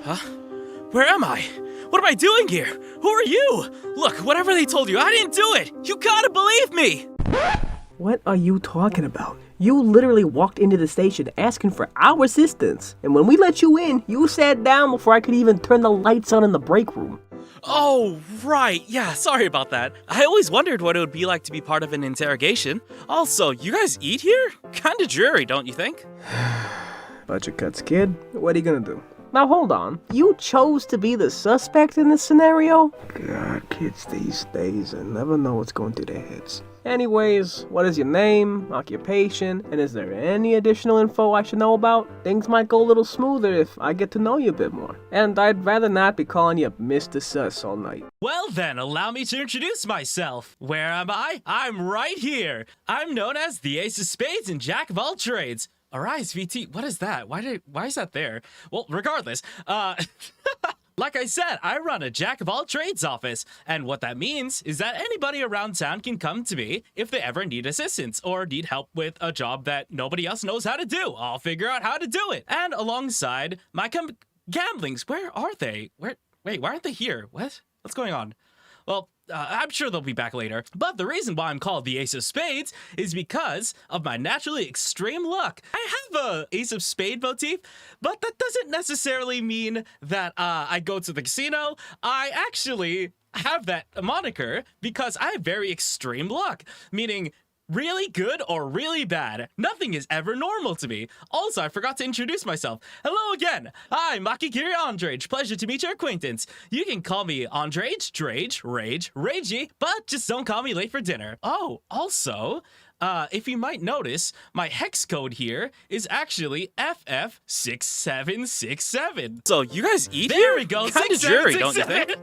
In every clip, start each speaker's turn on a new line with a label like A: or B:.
A: Huh? Where am I? What am I doing here? Who are you? Look, whatever they told you, I didn't do it! You gotta believe me!
B: What are you talking about? You literally walked into the station asking for our assistance. And when we let you in, you sat down before I could even turn the lights on in the break room.
A: Oh, right. Yeah, sorry about that. I always wondered what it would be like to be part of an interrogation. Also, you guys eat here? Kinda dreary, don't you think?
B: Budget cuts, kid. What are you gonna do? Now hold on. You chose to be the suspect in this scenario? God, kids these days, I never know what's going through their heads. Anyways, what is your name, occupation, and is there any additional info I should know about? Things might go a little smoother if I get to know you a bit more. And I'd rather not be calling you Mr. Sus all night.
A: Well then, allow me to introduce myself. Where am I? I'm right here. I'm known as the Ace of Spades and Jack of all trades. AriseVT, what is that? Why is that there? Well, regardless, like I said, I run a Jack of all trades office, and what that means is that anybody around town can come to me if they ever need assistance or need help with a job that nobody else knows how to do. I'll figure out how to do it. And alongside my gamblings, where are they? Wait, why aren't they here? What's going on? Well, I'm sure they'll be back later, but the reason why I'm called the Ace of Spades is because of my naturally extreme luck. I have a Ace of Spade motif, but that doesn't necessarily mean that I go to the casino. I actually have that moniker because I have very extreme luck, meaning really good or really bad. Nothing is ever normal to me. Also, I forgot to introduce myself. Hello again. I'm Akagiri Andrage. Pleasure to meet your acquaintance. You can call me Andrage, Drage, Rage, Ragey, but just don't call me late for dinner. Oh, also, if you might notice, my hex code here is actually FF6767. So you guys eat
C: there
A: here?
C: There we go.
A: Kinda dreary, don't you think?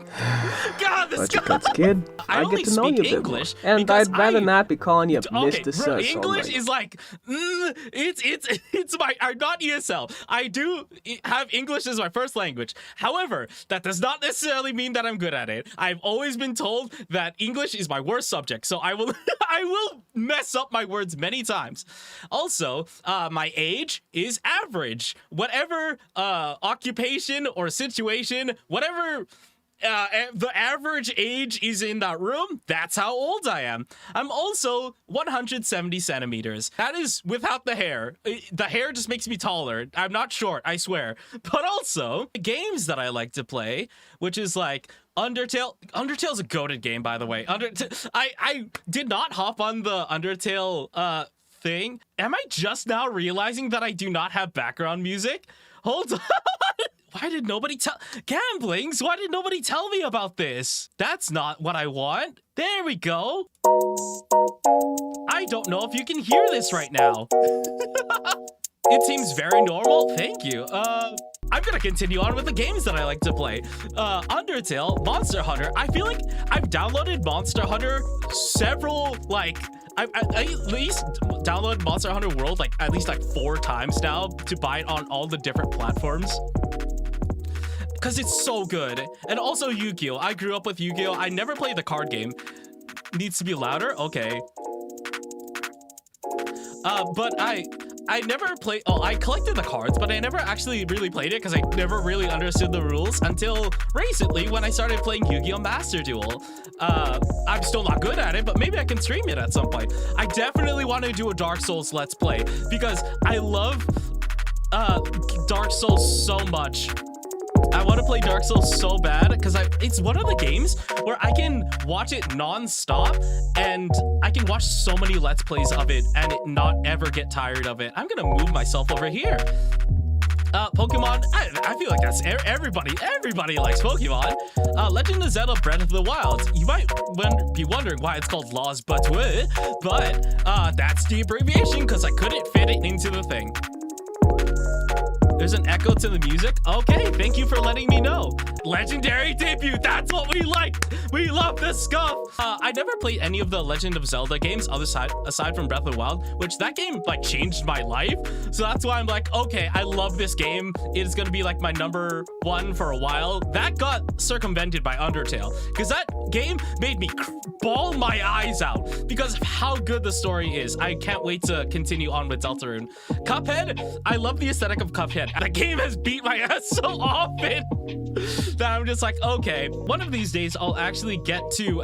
C: God, this
B: Budget cuts, kid. I get to know you a bit more. And I'd rather not be calling you Mr. Sus all night.
A: English is like, it's my, I'm not ESL. I do have English as my first language. However, that does not necessarily mean that I'm good at it. I've always been told that English is my worst subject, so I will mess up my words many times. Also, my age is average. Whatever occupation or situation, whatever the average age is in that room, that's how old I am. I'm also 170 centimeters. That is without the hair. The hair just makes me taller. I'm not short, I swear. But also, games that I like to play, which is like Undertale. Undertale's a goated game, by the way. I did not hop on the Undertale thing. Am I just now realizing that I do not have background music? Hold on. Why did nobody tell gamblings? Why did nobody tell me about this? That's not what I want. There we go. I don't know if you can hear this right now. It seems very normal. Thank you. I'm gonna continue on with the games that I like to play. Undertale, Monster Hunter. I feel like I've downloaded Monster Hunter several, like, I at least downloaded Monster Hunter World like at least 4 times now to buy it on all the different platforms. Because it's so good. And also Yu-Gi-Oh! I grew up with Yu-Gi-Oh! I never played the card game. Needs to be louder? Okay. But I never played, I collected the cards, but I never actually really played it because I never really understood the rules until recently when I started playing Yu-Gi-Oh! Master Duel. I'm still not good at it, but maybe I can stream it at some point. I definitely want to do a Dark Souls Let's Play because I love Dark Souls so much. I want to play Dark Souls so bad because it's one of the games where I can watch it non-stop and I can watch so many Let's Plays of it and not ever get tired of it. I'm gonna move myself over here. Pokemon, I feel like that's everybody likes Pokemon. Legend of Zelda Breath of the Wild. You might be wondering why it's called Lost Battle, but that's the abbreviation because I couldn't fit it into the thing. There's an echo to the music. Okay, thank you for letting me know. Legendary debut, that's what we like. We love this scuff. I never played any of the Legend of Zelda games aside from Breath of the Wild, which that game like changed my life. So that's why I'm like, okay, I love this game. It's gonna be like my #1 for a while. That got circumvented by Undertale because that game made me bawl my eyes out because of how good the story is. I can't wait to continue on with Deltarune. Cuphead, I love the aesthetic of Cuphead. man. The game has beat my ass so often that I'm just like, okay, one of these days I'll actually get to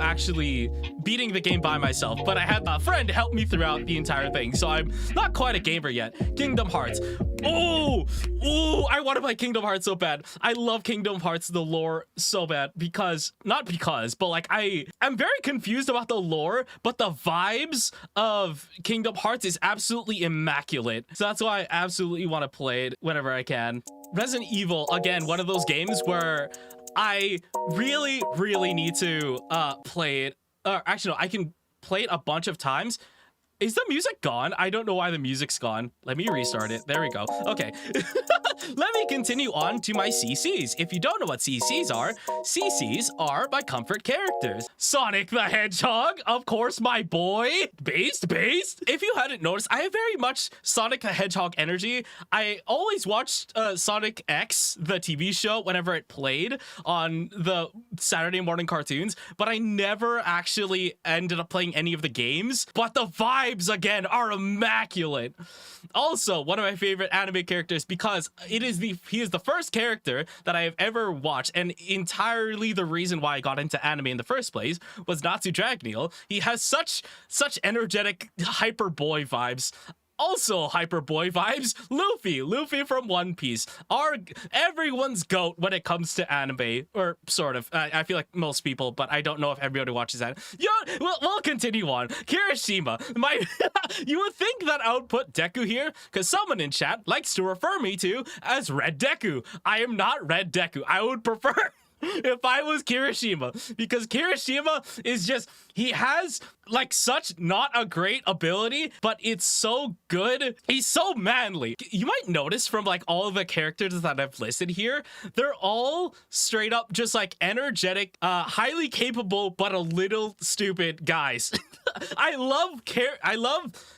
A: beating the game by myself. But I had a friend help me throughout the entire thing, so I'm not quite a gamer yet. Kingdom Hearts. Oh, I want to play Kingdom Hearts so bad. I love Kingdom Hearts, the lore, so bad but like I'm very confused about the lore, but the vibes of Kingdom Hearts is absolutely immaculate. So that's why I absolutely want to play it whenever I can. Resident Evil, again, one of those games where I really, really need to play it. Actually, no, I can play it a bunch of times. Is the music gone? I don't know why the music's gone. Let me restart it. There we go. Okay. Let me continue on to my CCs. If you don't know what CCs are my comfort characters. Sonic the Hedgehog, of course, my boy. Based. If you hadn't noticed, I have very much Sonic the Hedgehog energy. I always watched Sonic X, the TV show, whenever it played on the Saturday morning cartoons, but I never actually ended up playing any of the games. But the vibes, again, are immaculate. Also, one of my favorite anime characters because he is the first character that I have ever watched, and entirely the reason why I got into anime in the first place was Natsu Dragneel. He has such energetic hyper boy vibes. Also hyper boy vibes, Luffy from One Piece, are everyone's goat when it comes to anime, or sort of. I feel like most people, but I don't know if everybody watches that. Yeah, we'll continue on. Kirishima, you would think that I would put Deku here, because someone in chat likes to refer me to as Red Deku. I am not Red Deku. I would prefer if I was Kirishima, because Kirishima is just, he has like such not a great ability, but it's so good. He's so manly. You might notice from like all of the characters that I've listed here, they're all straight up just like energetic, highly capable, but a little stupid guys. I love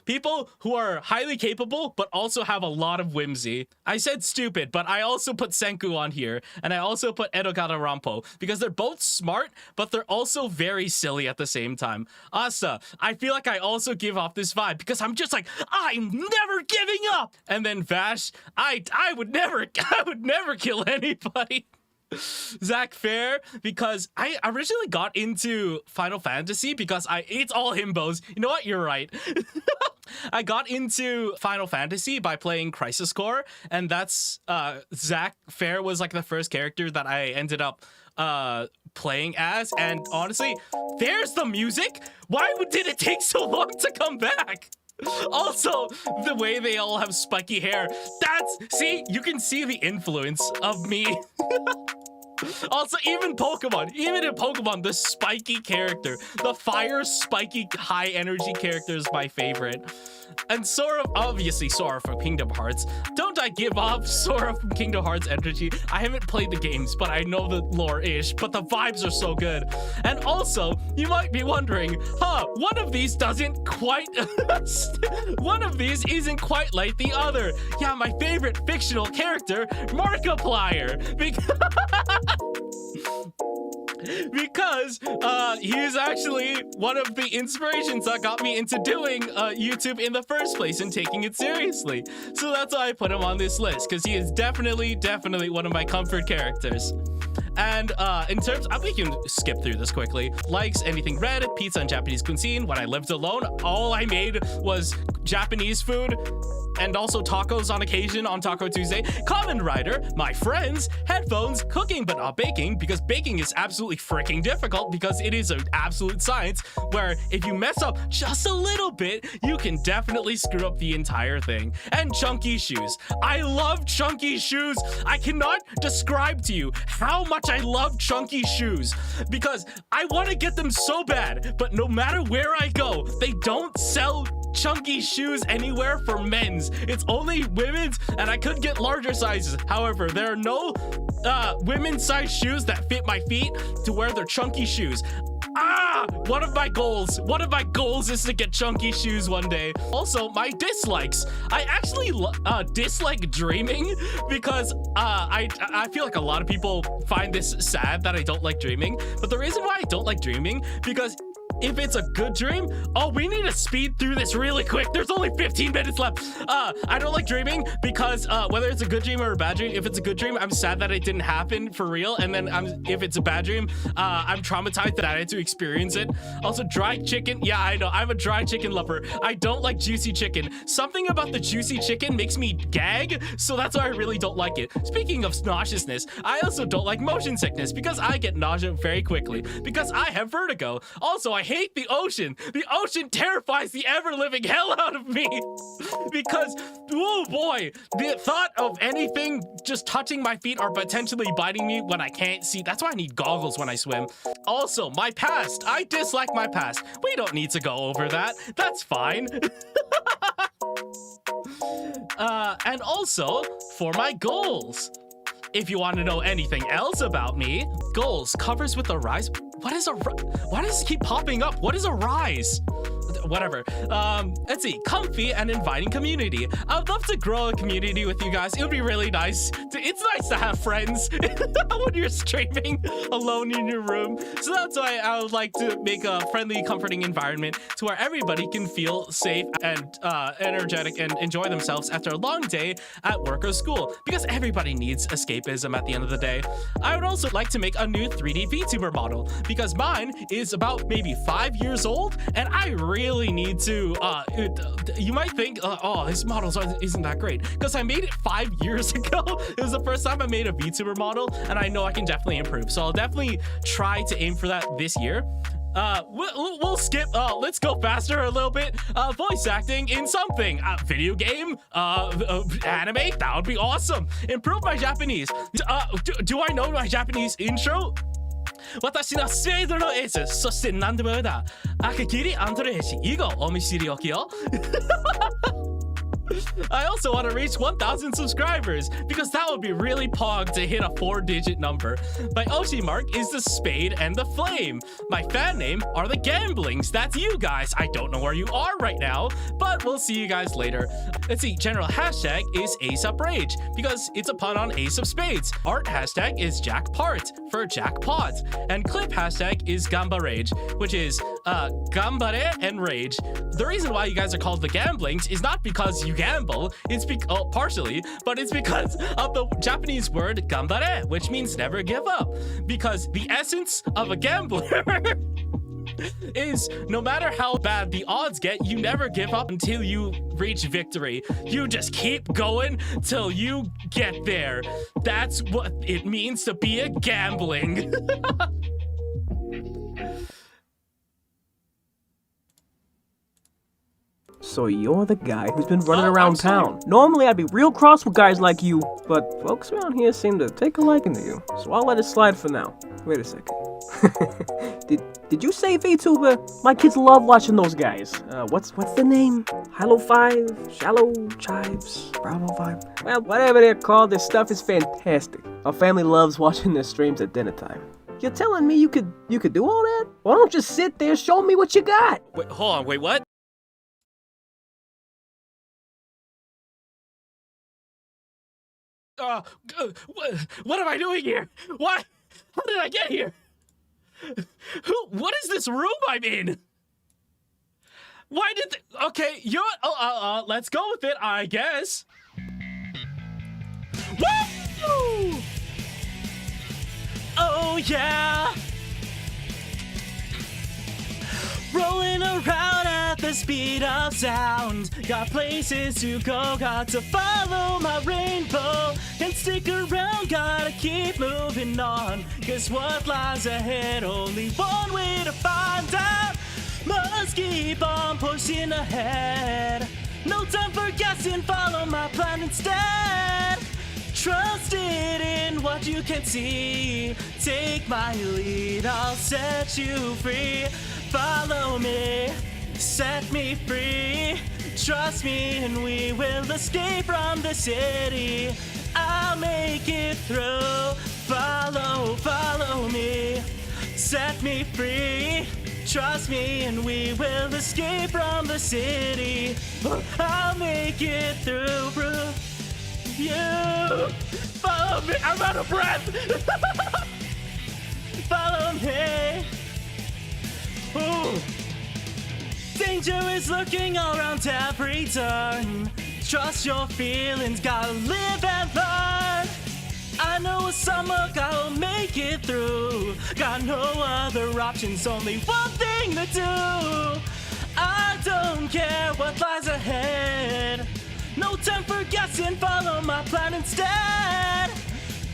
A: people who are highly capable, but also have a lot of whimsy. I said stupid, but I also put Senku on here, and I also put Edogata Rampo, because they're both smart, but they're also very silly at the same time. Asa, I feel like I also give off this vibe, because I'm just like, I'm never giving up! And then Vash, I would never kill anybody. Zach Fair, because I originally got into Final Fantasy because it's all himbos. You know what? You're right. I got into Final Fantasy by playing Crisis Core, and that's Zach Fair was like the first character that I ended up playing as, and honestly, there's the music. Why did it take so long to come back? Also, the way they all have spiky hair, see, you can see the influence of me. Also, even in Pokemon, the spiky character, the fire spiky high energy character is my favorite. And Sora, obviously Sora from Kingdom Hearts. Don't I give off Sora from Kingdom Hearts energy? I haven't played the games, but I know the lore-ish, but the vibes are so good. And also, you might be wondering, one of these isn't quite like the other. Yeah, my favorite fictional character, Markiplier. Because he is actually one of the inspirations that got me into doing YouTube in the first place and taking it seriously. So that's why I put him on this list, because he is definitely one of my comfort characters. And in terms, we can skip through this quickly. Likes anything red, pizza and Japanese cuisine. When I lived alone, all I made was Japanese food and also tacos on occasion on Taco Tuesday. Common Rider, my friends, headphones, cooking but not baking, because baking is absolutely freaking difficult, because it is an absolute science where if you mess up just a little bit, you can definitely screw up the entire thing. And chunky shoes. I love chunky shoes. I cannot describe to you how much I love chunky shoes, because I want to get them so bad, but no matter where I go, they don't sell chunky shoes anywhere for men's. It's only women's, and I could get larger sizes. However, there are no women's size shoes that fit my feet to wear their chunky shoes. One of my goals is to get chunky shoes one day. Also, my dislikes. I actually dislike dreaming, because I feel like a lot of people find this sad that I don't like dreaming. But the reason why I don't like dreaming, because If it's a good dream, oh, we need to speed through this really quick. There's only 15 minutes left. I don't like dreaming because whether it's a good dream or a bad dream, if it's a good dream, I'm sad that it didn't happen for real. And then if it's a bad dream, I'm traumatized that I had to experience it. Also, dried chicken. Yeah, I know. I'm a dry chicken lover. I don't like juicy chicken. Something about the juicy chicken makes me gag, so that's why I really don't like it. Speaking of nauseousness, I also don't like motion sickness because I get nausea very quickly because I have vertigo. Also, I hate the ocean. The ocean terrifies the ever-living hell out of me because, oh boy, the thought of anything just touching my feet or potentially biting me when I can't see. That's why I need goggles when I swim. Also, my past. I dislike my past. We don't need to go over that. That's fine. And also, for my goals. If you want to know anything else about me, goals covers with Arise. What is a? Why does it keep popping up? What is Arise? Whatever. Let's see. Comfy and inviting community. I would love to grow a community with you guys. It would be really nice. It's nice to have friends when you're streaming alone in your room. So that's why I would like to make a friendly, comforting environment to where everybody can feel safe and energetic and enjoy themselves after a long day at work or school. Because everybody needs escapism at the end of the day. I would also like to make a new 3D VTuber model because mine is about maybe 5 years old and I really need to you might think oh, his models isn't that great because I made it 5 years ago. It was the first time I made a VTuber model and I know I can definitely improve, so I'll definitely try to aim for that this year. We'll skip, let's go faster a little bit. Voice acting in something, video game, anime, that would be awesome. Improve my Japanese. Do I know my Japanese intro? 私のスペードのエース、そして何でもだ。Akagiri, Andrage, 以後お見知りおきよ。I also want to reach 1,000 subscribers because that would be really pog to hit a 4-digit number. My Oshi mark is the spade and the flame. My fan name are the gamblings. That's you guys. I don't know where you are right now, but we'll see you guys later. Let's see, general hashtag is AceUpRage because it's a pun on Ace of Spades. Art hashtag is Jackpart for jackpot. And clip hashtag is Gambarage, which is Gambare and Rage. The reason why you guys are called the gamblings is not because you gamble, it's partially, but it's because of the Japanese word gambare, which means never give up. Because the essence of a gambler is no matter how bad the odds get, you never give up until you reach victory. You just keep going till you get there. That's what it means to be a gambling.
B: So you're the guy who's been running around town. Normally I'd be real cross with guys like you, but folks around here seem to take a liking to you. So I'll let it slide for now. Wait a second. Did you say VTuber? My kids love watching those guys. What's the name? Hilo 5? Shallow Chives? Bravo 5? Well, whatever they're called, their stuff is fantastic. Our family loves watching their streams at dinner time. You're telling me you could do all that? Why don't you just sit there, show me what you got?
A: Wait, hold on, wait, what? What am I doing here? What? How did I get here? What is this room I'm in? Why did okay, you know, let's go with it, I guess. Woo! Oh yeah! Rolling around at the speed of sound. Got places to go, got to follow my rainbow. Can't stick around, gotta keep moving on. Cause what lies ahead, only one way to find out. Must keep on pushing ahead. No time for guessing, follow my plan instead. Trusted in what you can see. Take my lead, I'll set you free. Follow me, set me free. Trust me and we will escape from the city. I'll make it through. Follow me, set me free. Trust me and we will escape from the city. I'll make it through. You follow me. I'm out of breath. Follow me. Danger is lurking around every turn. Trust your feelings, gotta live and learn. I know a summer I'll make it through. Got no other options, only one thing to do. I don't care what lies ahead. No time for guessing, follow my plan instead.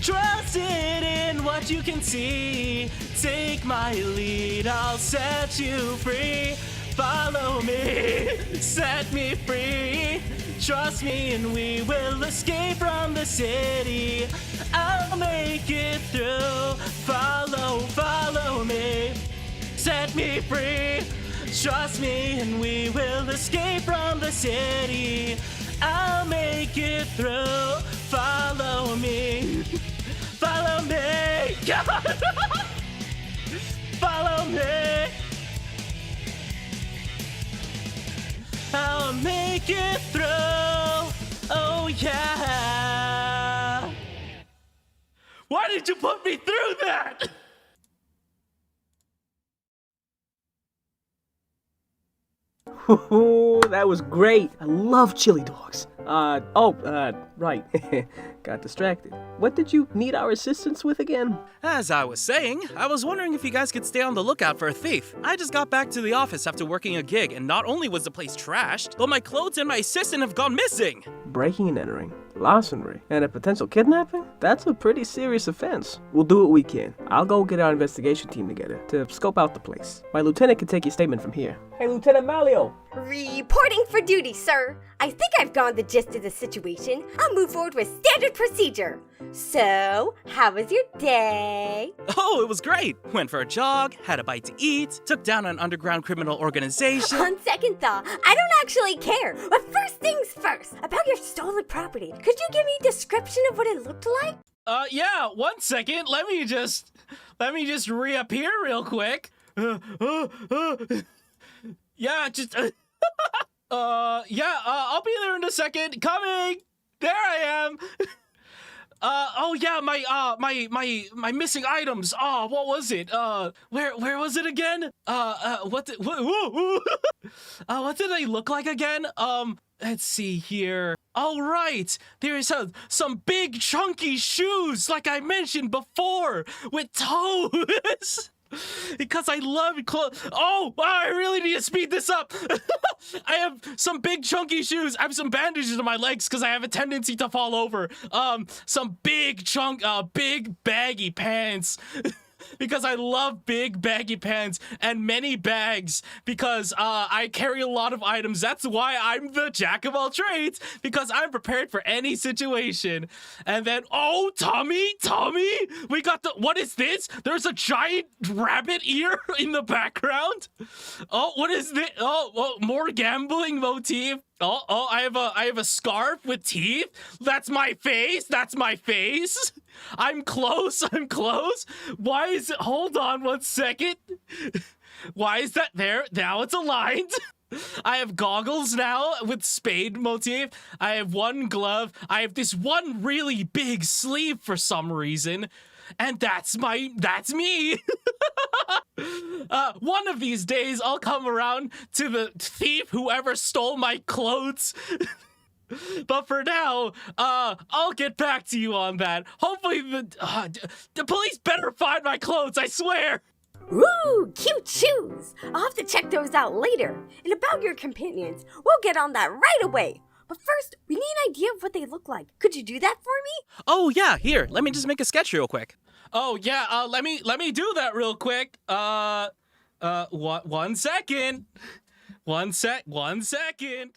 A: Trust it in what you can see. Take my lead, I'll set you free. Follow me, set me free. Trust me and we will escape from the city. I'll make it through. Follow me, set me free. Trust me and we will escape from the city. I'll make it through. Follow me. Follow me. Follow me. I'll make it through. Oh yeah. Why did you put me through that?
B: That was great. I love chili dogs. Right. Got distracted. What did you need our assistance with again?
C: As I was saying, I was wondering if you guys could stay on the lookout for a thief. I just got back to the office after working a gig, and not only was the place trashed, but my clothes and my assistant have gone missing.
B: Breaking and entering, larceny, and a potential kidnapping? That's a pretty serious offense. We'll do what we can. I'll go get our investigation team together to scope out the place. My lieutenant can take your statement from here. Hey, Lieutenant Malio!
D: Reporting for duty, sir. I think I've gotten the gist of the situation. I'll move forward with standard procedure. So, how was your day?
C: Oh, it was great. Went for a jog, had a bite to eat, took down an underground criminal organization.
D: On second thought, I don't actually care. But first things first, about your stolen property. Could you give me a description of what it looked like?
A: Yeah, 1 second. Let me just reappear real quick. Yeah, just I'll be there in a second. Coming. There I am. Oh yeah, my missing items. Oh, what was it? Where was it again? What did they look like again? Let's see here. All right, there is some big chunky shoes, like I mentioned before, with toes. Because I love clothes. Oh, I really need to speed this up. I have some big chunky shoes. I have some bandages on my legs because I have a tendency to fall over. Some big baggy pants. Because I love big baggy pants and many bags because I carry a lot of items. That's why I'm the jack of all trades, because I'm prepared for any situation. And then, oh, Tommy, we got what is this? There's a giant rabbit ear in the background. Oh, what is this? Oh, more gambling motif. Oh, I have a scarf with teeth. That's my face. I'm close. Why is it? Hold on 1 second. Why is that there? Now it's aligned. I have goggles now with spade motif. I have one glove. I have this one really big sleeve for some reason. And that's me. One of these days I'll come around to the thief whoever stole my clothes. But for now, I'll get back to you on that. Hopefully the police better find my clothes, I swear.
D: Ooh, cute shoes. I'll have to check those out later. And about your companions, we'll get on that right away. But first, we need an idea of what they look like. Could you do that for me?
C: Oh yeah, here, let me just make a sketch real quick.
A: Oh yeah, let me do that real quick. 1 second. 1 second.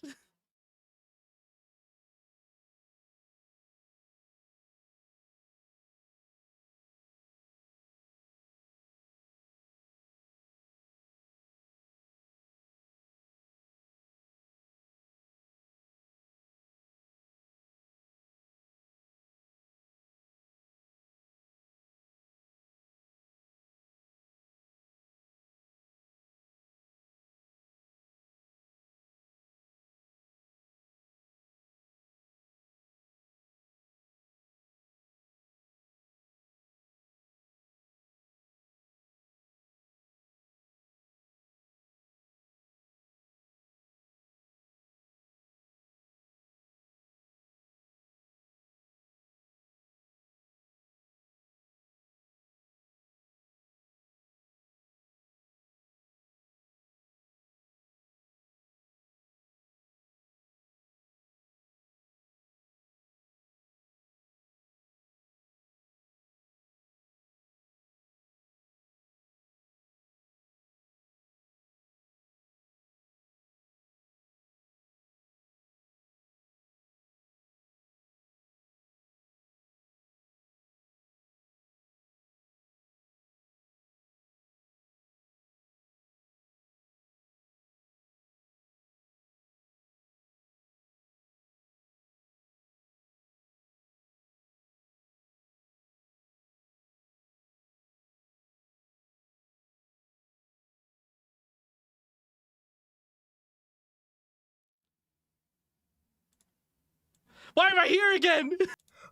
A: Why am I here again?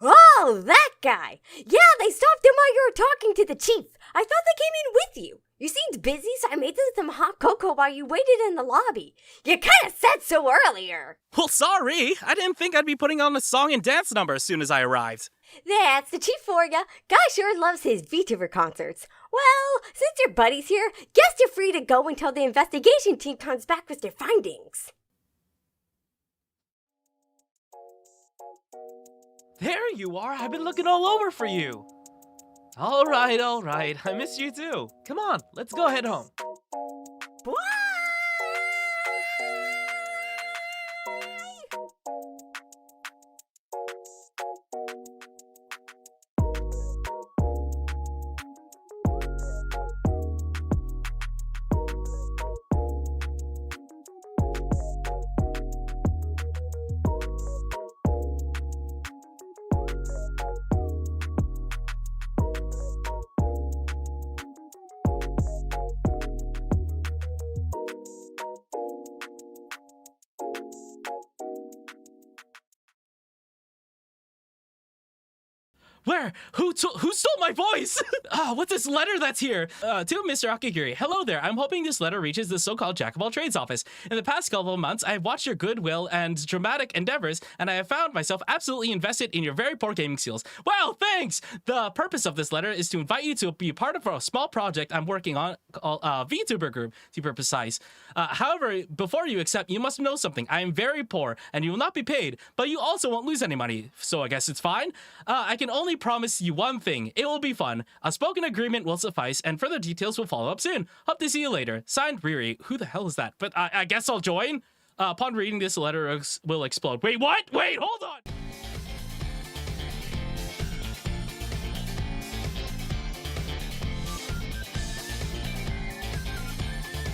D: Oh, that guy! Yeah, they stopped him while you were talking to the chief. I thought they came in with you. You seemed busy, so I made them some hot cocoa while you waited in the lobby. You kinda said so earlier.
C: Well, sorry. I didn't think I'd be putting on a song and dance number as soon as I arrived.
D: That's the chief for ya. Guy sure loves his VTuber concerts. Well, since your buddy's here, guess you're free to go until the investigation team comes back with their findings.
C: There you are. I've been looking all over for you. All right. I miss you too. Come on, let's go head home.
D: Bye!
A: Where? Who stole my voice? What's this letter that's here? To Mr. Akagiri. Hello there. I'm hoping this letter reaches the so-called Jack of all trades office. In the past couple of months, I have watched your goodwill and dramatic endeavors, and I have found myself absolutely invested in your very poor gaming skills. Well, thanks! The purpose of this letter is to invite you to be part of a small project I'm working on called VTuber group, to be precise. However, before you accept, you must know something. I am very poor, and you will not be paid, but you also won't lose any money, so I guess it's fine. I can only promise you one thing. It will be fun. A spoken agreement will suffice, and further details will follow up soon. Hope to see you later. Signed, Riri. Who the hell is that? But I guess I'll join. Upon reading this, letter will explode. Wait, what? Wait, hold on!